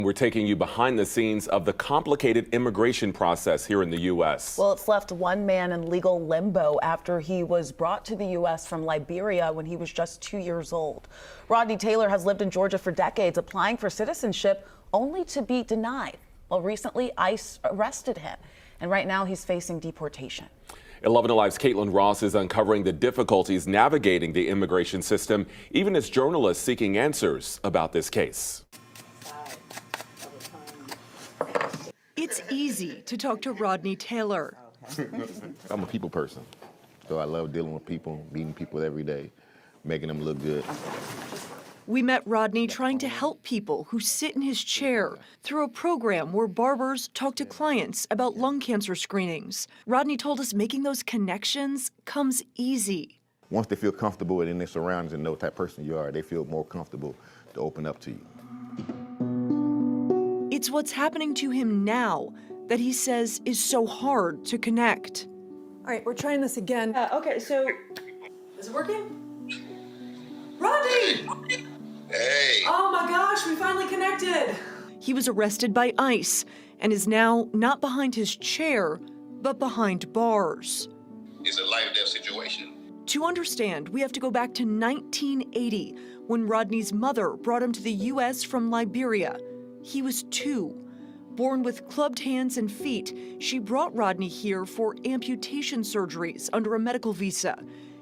We're taking you behind the scenes of the complicated immigration process here in the U.S. Well, it's left one man in legal limbo after he was brought to the U.S. from Liberia when he was just 2 years old. Rodney Taylor has lived in Georgia for decades, applying for citizenship only to be denied. Well, recently, ICE arrested him, and right now he's facing deportation. 11 Alive's Caitlin Ross is uncovering the difficulties navigating the immigration system, even as journalists seeking answers about this case. It's easy to talk to Rodney Taylor. I'm a people person, so I love dealing with people, meeting people every day, making them look good. We met Rodney trying to help people who sit in his chair through a program where barbers talk to clients about lung cancer screenings. Rodney told us making those connections comes easy. Once they feel comfortable in their surroundings and know what type of person you are, they feel more comfortable to open up to you. It's what's happening to him now that he says is so hard to connect. All right, we're trying this again. Okay, so is it working? Rodney! Hey! Oh my gosh, we finally connected. He was arrested by ICE and is now not behind his chair, but behind bars. It's a life or death situation. To understand, we have to go back to 1980 when Rodney's mother brought him to the U.S. from Liberia. He was 2. Born with clubbed hands and feet, she brought Rodney here for amputation surgeries under a medical visa.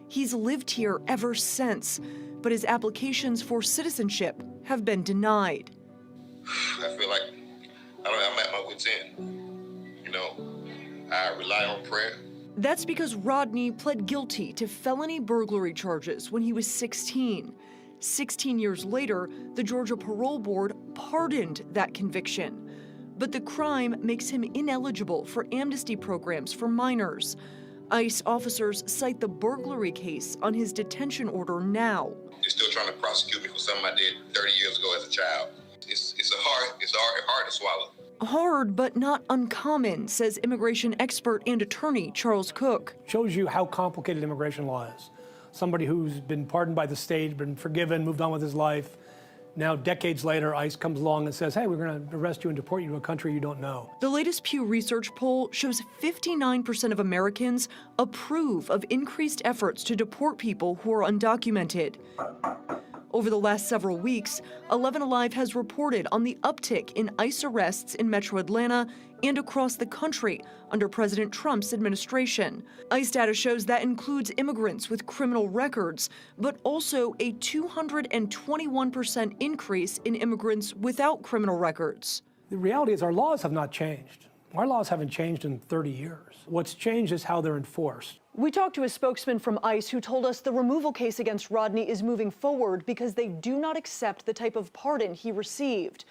He's lived here ever since, but his applications for citizenship have been denied. I feel like I'm at my wit's end. You know, I rely on prayer. That's because Rodney pled guilty to felony burglary charges when he was 16. 16 years later, the Georgia Parole Board pardoned that conviction. But the crime makes him ineligible for amnesty programs for minors. ICE officers cite the burglary case on his detention order now. They're still trying to prosecute me for something I did 30 years ago as a child. It's hard to swallow. Hard, but not uncommon, says immigration expert and attorney Charles Cook. Shows you how complicated immigration law is. Somebody who's been pardoned by the state, been forgiven, moved on with his life. Now, decades later, ICE comes along and says, hey, we're going to arrest you and deport you to a country you don't know. The latest Pew Research poll shows 59% of Americans approve of increased efforts to deport people who are undocumented. Over the last several weeks, 11 Alive has reported on the uptick in ICE arrests in metro Atlanta and across the country under President Trump's administration. ICE data shows that includes immigrants with criminal records, but also a 221% increase in immigrants without criminal records. The reality is our laws have not changed. Our laws haven't changed in 30 years. What's changed is how they're enforced. We talked to a spokesman from ICE who told us the removal case against Rodney is moving forward because they do not accept the type of pardon he received.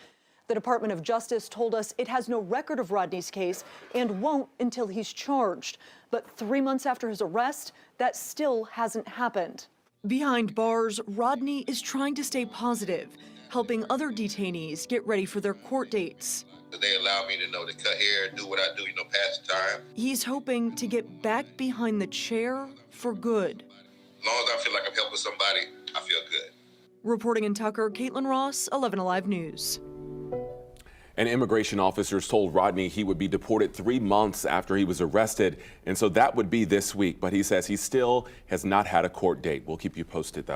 The Department of Justice told us it has no record of Rodney's case and won't until he's charged. But 3 months after his arrest, that still hasn't happened. Behind bars, Rodney is trying to stay positive, helping other detainees get ready for their court dates. They allow me to know to cut hair, do what I do, pass the time. He's hoping to get back behind the chair for good. As long as I feel like I'm helping somebody, I feel good. Reporting in Tucker, Caitlin Ross, 11 Alive News. And immigration officers told Rodney he would be deported 3 months after he was arrested, and so that would be this week. But he says he still has not had a court date. We'll keep you posted, though.